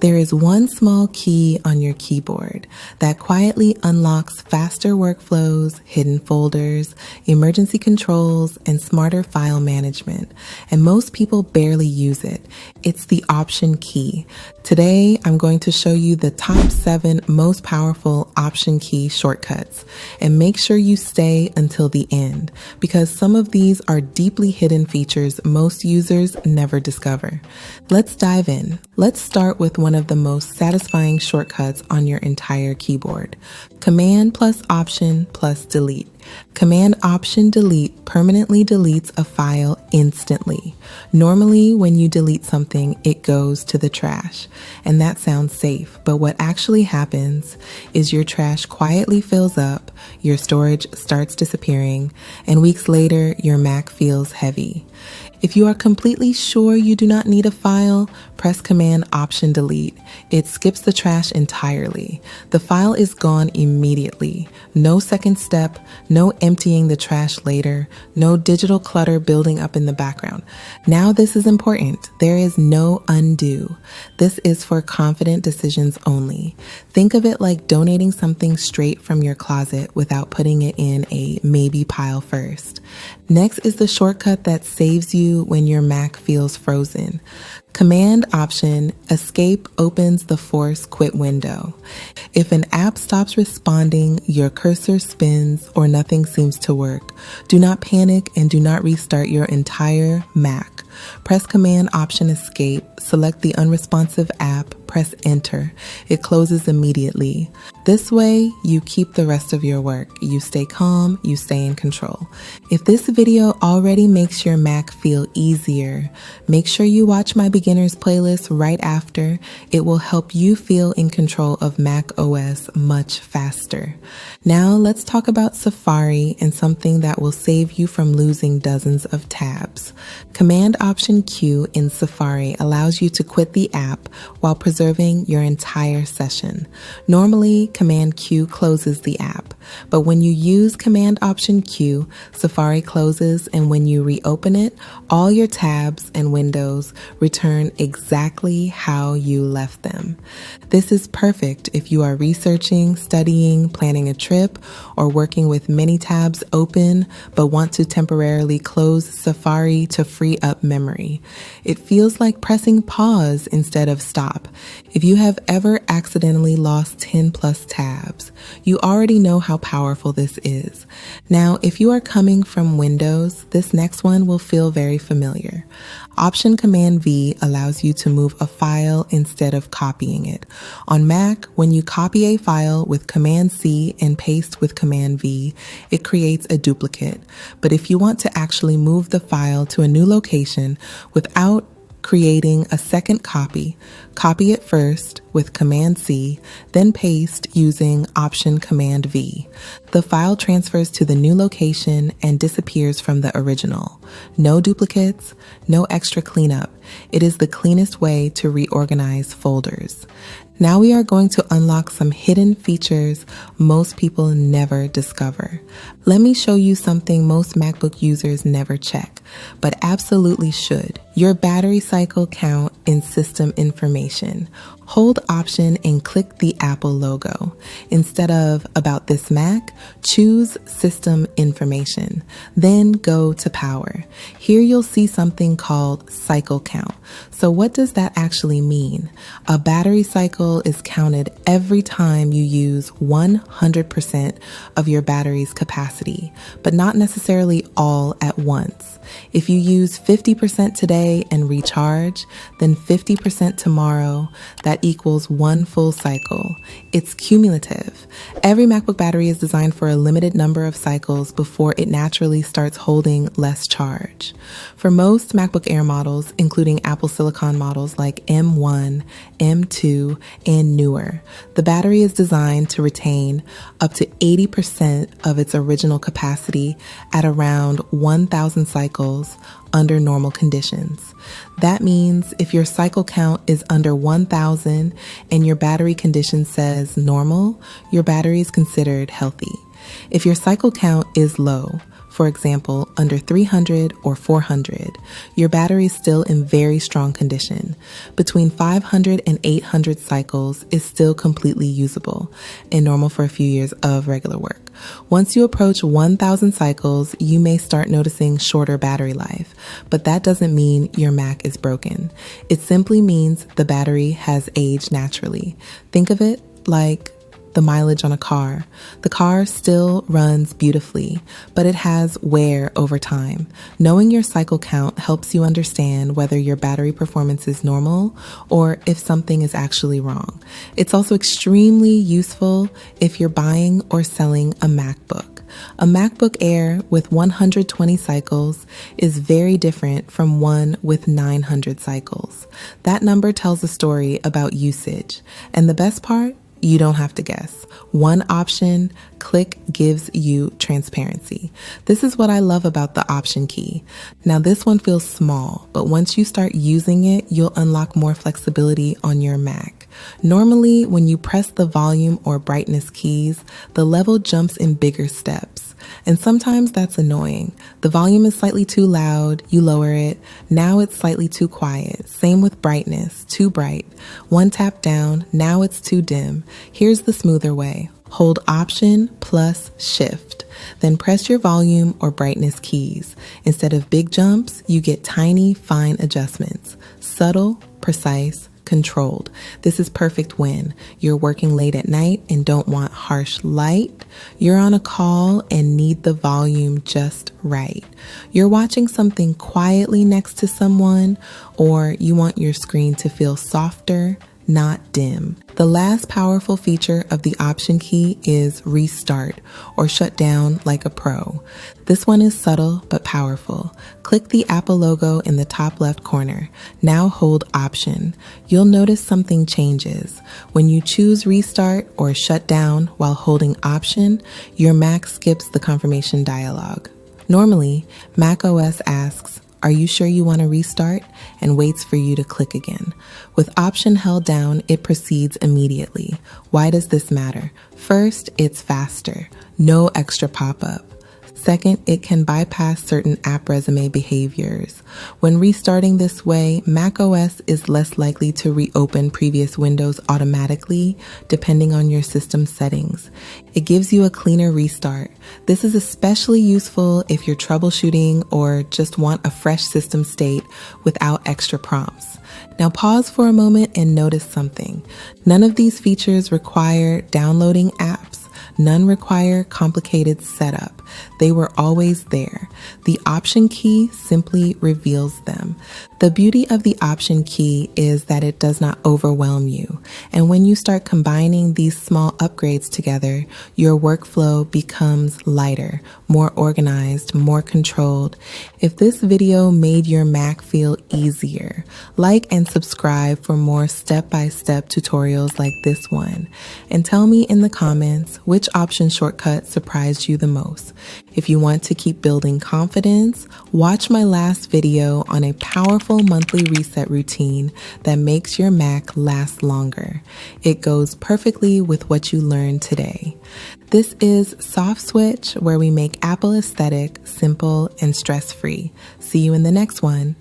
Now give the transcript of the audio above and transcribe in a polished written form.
There is one small key on your keyboard that quietly unlocks faster workflows, hidden folders, emergency controls, and smarter file management. And most people barely use it. It's the Option key. Today, I'm going to show you the top 7 most powerful Option key shortcuts. And make sure you stay until the end, because some of these are deeply hidden features most users never discover. Let's dive in. Let's start with one of the most satisfying shortcuts on your entire keyboard. Command plus Option plus Delete. Command Option Delete permanently deletes a file instantly. Normally, when you delete something, it goes to the trash. And that sounds safe, but what actually happens is your trash quietly fills up, your storage starts disappearing, and weeks later, your Mac feels heavy. If you are completely sure you do not need a file, press Command Option Delete. It skips the trash entirely. The file is gone immediately. No second step, no emptying the trash later, no digital clutter building up in the background. Now this is important. There is no undo. This is for confident decisions only. Think of it like donating something straight from your closet without putting it in a maybe pile first. Next is the shortcut that saves you when your Mac feels frozen. Command Option Escape opens the Force Quit window. If an app stops responding, your cursor spins, or nothing seems to work, do not panic and do not restart your entire Mac. Press Command Option Escape, select the unresponsive app, press Enter. It closes immediately. This way, you keep the rest of your work. You stay calm, you stay in control. If this video already makes your Mac feel easier, make sure you watch my beginners playlist right after. It will help you feel in control of macOS much faster. Now let's talk about Safari and something that will save you from losing dozens of tabs. Command Option Q in Safari allows you to quit the app while preserving your entire session. Normally, Command Q closes the app, but when you use Command Option Q, Safari closes, and when you reopen it, all your tabs and windows return exactly how you left them. This is perfect if you are researching, studying, planning a trip, or working with many tabs open but want to temporarily close Safari to free up memory. It feels like pressing pause instead of stop. If you have ever accidentally lost 10 plus tabs, you already know how powerful this is. Now, if you are coming from Windows, this next one will feel very familiar. Option Command V allows you to move a file instead of copying it. On Mac, when you copy a file with Command C and paste with Command V, it creates a duplicate. But if you want to actually move the file to a new location without creating a second copy, copy it first with Command C, then paste using Option Command V. The file transfers to the new location and disappears from the original. No duplicates, no extra cleanup. It is the cleanest way to reorganize folders. Now we are going to unlock some hidden features most people never discover. Let me show you something most MacBook users never check, but absolutely should. Your battery cycle count in system information. Hold Option and click the Apple logo. Instead of About this Mac, choose System Information. Then go to Power. Here you'll see something called cycle count. So what does that actually mean? A battery cycle is counted every time you use 100% of your battery's capacity, but not necessarily all at once. If you use 50% today and recharge, then 50% tomorrow, that equals one full cycle. It's cumulative. Every MacBook battery is designed for a limited number of cycles before it naturally starts holding less charge. For most MacBook Air models, including Apple Silicon models like M1, M2, and newer, the battery is designed to retain up to 80% of its original capacity at around 1,000 cycles under normal conditions. That means if your cycle count is under 1,000 and your battery condition says normal, your battery is considered healthy. If your cycle count is low, for example, under 300 or 400, your battery is still in very strong condition. Between 500 and 800 cycles is still completely usable and normal for a few years of regular work. Once you approach 1,000 cycles, you may start noticing shorter battery life, but that doesn't mean your Mac is broken. It simply means the battery has aged naturally. Think of it like the mileage on a car. The car still runs beautifully, but it has wear over time. Knowing your cycle count helps you understand whether your battery performance is normal or if something is actually wrong. It's also extremely useful if you're buying or selling a MacBook. A MacBook Air with 120 cycles is very different from one with 900 cycles. That number tells a story about usage. And the best part? You don't have to guess. One option, click, gives you transparency. This is what I love about the option key. Now this one feels small, but once you start using it, you'll unlock more flexibility on your Mac. Normally, when you press the volume or brightness keys, the level jumps in bigger steps. And sometimes that's annoying. The volume is slightly too loud, you lower it. Now it's slightly too quiet. Same with brightness, too bright. One tap down, now it's too dim. Here's the smoother way. Hold Option plus Shift. Then press your volume or brightness keys. Instead of big jumps, you get tiny, fine adjustments. Subtle, precise, controlled. This is perfect when you're working late at night and don't want harsh light. You're on a call and need the volume just right. You're watching something quietly next to someone, or you want your screen to feel softer, not dim. The last powerful feature of the option key is restart or shut down like a pro. This one is subtle but powerful. Click the Apple logo in the top left corner. Now hold Option. You'll notice something changes. When you choose restart or shut down while holding Option, your Mac skips the confirmation dialog. Normally, macOS asks, "Are you sure you want to restart?" and waits for you to click again. With Option held down, it proceeds immediately. Why does this matter? First, it's faster. No extra pop-up. Second, it can bypass certain app resume behaviors. When restarting this way, macOS is less likely to reopen previous windows automatically, depending on your system settings. It gives you a cleaner restart. This is especially useful if you're troubleshooting or just want a fresh system state without extra prompts. Now pause for a moment and notice something. None of these features require downloading apps. None require complicated setup. They were always there. The option key simply reveals them. The beauty of the option key is that it does not overwhelm you. And when you start combining these small upgrades together, your workflow becomes lighter, more organized, more controlled. If this video made your Mac feel easier, like and subscribe for more step-by-step tutorials like this one. And tell me in the comments which option shortcut surprised you the most. If you want to keep building confidence, watch my last video on a powerful monthly reset routine that makes your Mac last longer. It goes perfectly with what you learned today. This is Soft Switch, where we make Apple aesthetic simple and stress-free. See you in the next one.